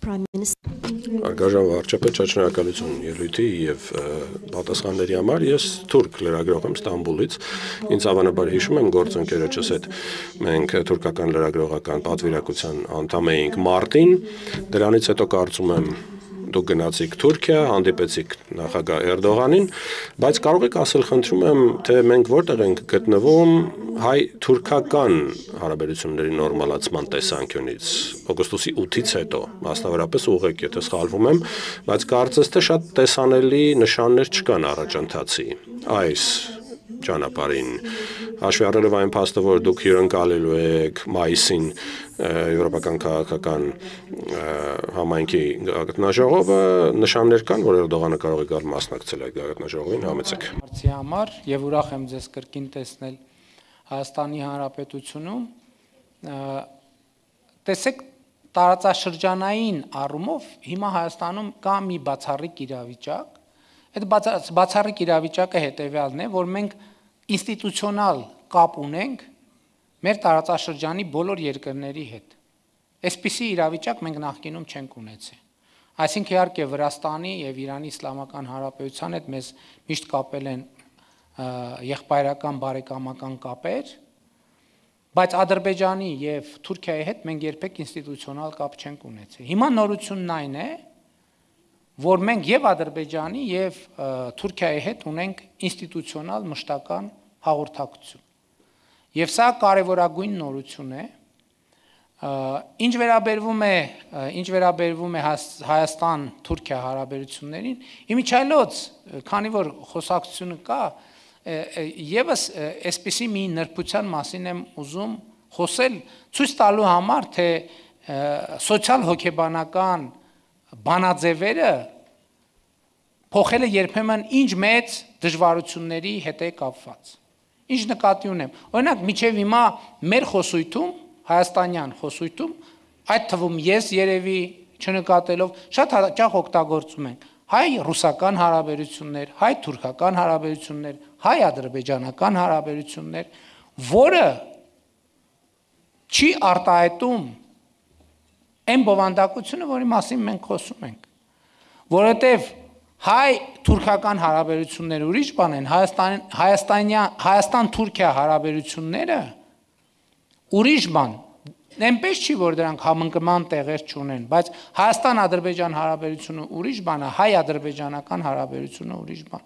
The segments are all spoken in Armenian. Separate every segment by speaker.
Speaker 1: Prime Minister.
Speaker 2: Արգաժան վարչապետ, շնորհակալություն ելույթի եւ պատասխանների համար։ Ես թուրք լրագրող եմ Ստամբուլից։ Ինձ հավանաբար հիշում եմ գործընկերոջս հետ մենք թուրքական լրագրողական պատվիրակության անդամ էինք մարտին։ Դրանից հետո կարծում եմ դուք գնացիք Թուրքիա, հանդիպեցիք նախագահ Էրդողանին, բայց կարող եք ասել, խնդրում եմ, թե մենք որտեղ ենք գտնվում հայ-թուրքական հարաբերությունների նորմալացման տեսանկյունից օգոստոսի 8-ից հետո, մասնավորապես ուղղեք, եթե սխալվում եմ, բայց կարծես թե շատ տեսանելի նշաններ չկան առաջընթացի այս ճանապարհին, հաշվի առնելով այն փաստը, որ դուք հյուրընկալելու եք մայիսին Եվրոպական քաղաքական համայնքի գաղտնաժողովը, նշաններ կան, որ Էրդողանը կարող է գալ մասնակցել այդ գաղտնաժողովին, համեցեք։
Speaker 3: Հարցի համար եւ ուրախ եմ ձեզ կրկին տեսնել Հայաստանի Հանրապետությունում։ Տեսեք, տարածաշրջանային առումով հիմա Հայաստանում կա մի բացառիկ իրավիճակ։ Այդ բացառիկ իրավիճակը հետեւյալն է, որ մենք ինստիտուցիոնալ կապ ունենք մեր տարածաշրջանի բոլոր երկրների հետ։ Այսպիսի իրավիճակ մենք նախկինում չենք ունեցել։ Այսինքն իհարկե Վրաստանի եւ Իրանի Իսլամական Հանրապետության հետ մեզ միշտ կապել են եղբայրական բարեկամական կապեր, բայց Ադրբեջանի եւ Թուրքիայի հետ մենք երբեք ինստիտուցիոնալ կապ չենք ունեցել։ Հիմա նորությունն այն է, որ մենք եւ Ադրբեջանի եւ Թուրքիայի հետ ունենք ինստիտուցիոնալ մշտական հաղորդակցություն։ Եվ սա կարևորագույն նորություն է, ինչ վերաբերվում է Հայաստան-Թուրքիա հարաբերություններին, իմիջիայլոց, քանի որ խոսակցությունը կա, եւս այսպիսի մի նրբության մասին եմ ուզում խոսել, ցույց տալու համար, թե սոցիալ-հոգեբանական բանաձևերը փոխելը երբեմն ինչ մեծ դժվարությունների հետ է կապված։ Ինչ նկատի ունեմ։ Օրինակ, մինչև հիմա մեր խոսույթում, հայաստանյան խոսույթում, այդ թվում ես երևի չնկատելով շատ հաճախ օգտագործում ենք հայ-ռուսական հարաբերություններ, հայ-թուրքական հարաբերություններ, հայ-ադրբեջանական հարաբերություններ, որը չի արտահայտում այն բովանդակությունը, որի մասին մենք խոսում ենք, որովհետև հայ-թուրքական հարաբերությունները ուրիշ բան են, Հայաստան-Թուրքիա հարաբերությունները ուրիշ բան, այնպես չի, որ դրանք համընկման տեղեր չունեն, բայց Հայաստան-Ադրբեջան հարաբերությունը ուրիշ բան է, հայ-ադրբեջանական հարաբերությունը ուրիշ բան։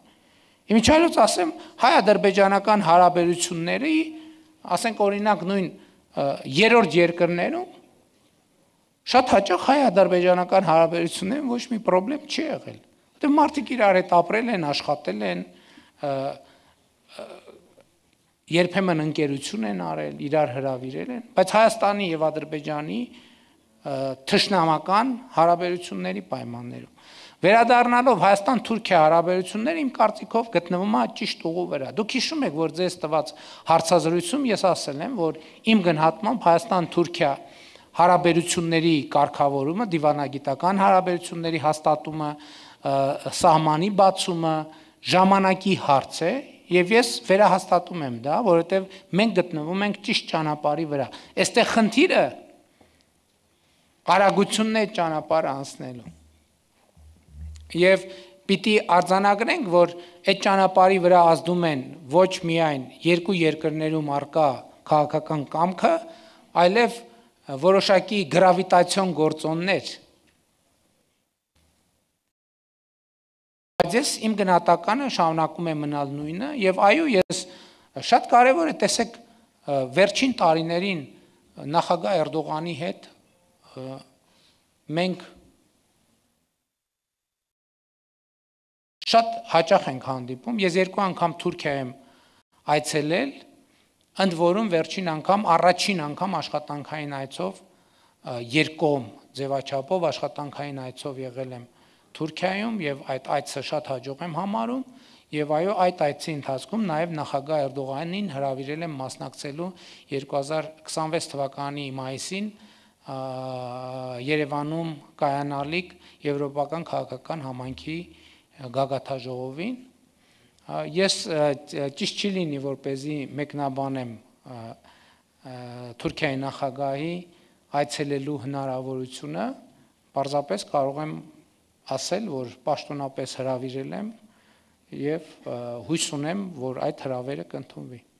Speaker 3: Իմիջիայլոց ասեմ, հայ-ադրբեջանական հարաբերությունների, ասենք օրինակ նույն երրորդ երկրներում շատ հաճախ հայ-ադրբեջանական հարաբերություններում ոչ մի խնդրեմ չի եղել։ Որտեղ մարդիկ իրար հետ ապրել են, աշխատել են, երբեմն ընկերություն են արել, իրար հրավիրել են, բայց Հայաստանի եւ Ադրբեջանի թշնամական հարաբերությունների պայմաններում։ Վերադառնալով Հայաստան-Թուրքիա հարաբերությունները իմ կարծիքով գտնվում է ճիշտ ուղու վրա։ Դուք հիշում եք, որ ձեզ տված հարցազրույցում ես ասել եմ, որ իմ գնահատմամբ Հայաստան-Թուրքիա հարաբերությունների կարգավորումը, դիվանագիտական հարաբերությունների հաստատումը, սահմանի բացումը ժամանակի հարց է, եւ ես վերահաստատում եմ դա, որովհետեւ մենք գտնվում ենք ճիշտ ճանապարհի վրա։ Այստեղ խնդիրը արագությունն է ճանապարհը անցնելու։ Եվ պիտի արձանագրենք, որ այդ ճանապարհի վրա ազդում են ոչ միայն երկու երկրներում արկա քաղաքական կամքը, այլև որոշակի գրավիտացիոն գործոններ։ Բայց ես իմ գնահատականը շարունակում է մնալ նույնը եւ այո, ես շատ կարեւոր է տեսեք վերջին տարիներին նախագահ Էրդողանի հետ մենք շատ հաճախ ենք հանդիպում։ Ես երկու անգամ Թուրքիա եմ այցելել, ընդ որում վերջին անգամ, առաջին անգամ աշխատանքային այցով երկկողմ ձևաչափով աշխատանքային այցով եղել եմ Թուրքիայում եւ այդ այցը շատ հաջող եմ համարում եւ այո, այդ այցի ընթացքում նաեւ նախագահ Էրդողանին հրավիրել եմ մասնակցելու 2026 թվականի մայիսին Երևանում կայանալիք Եվրոպական քաղաքական համայնքի գագաթաժողովին։ Ես ճիշտ չի լինի, որպեսզի մեկնաբանեմ Թուրքիայի նախագահի այցելելու հնարավորությունը, Պարզապես կարող եմ ասել, որ պաշտոնապես հրավիրել եմ եւ հույս ունեմ, որ այդ հրավերը կընդունվի։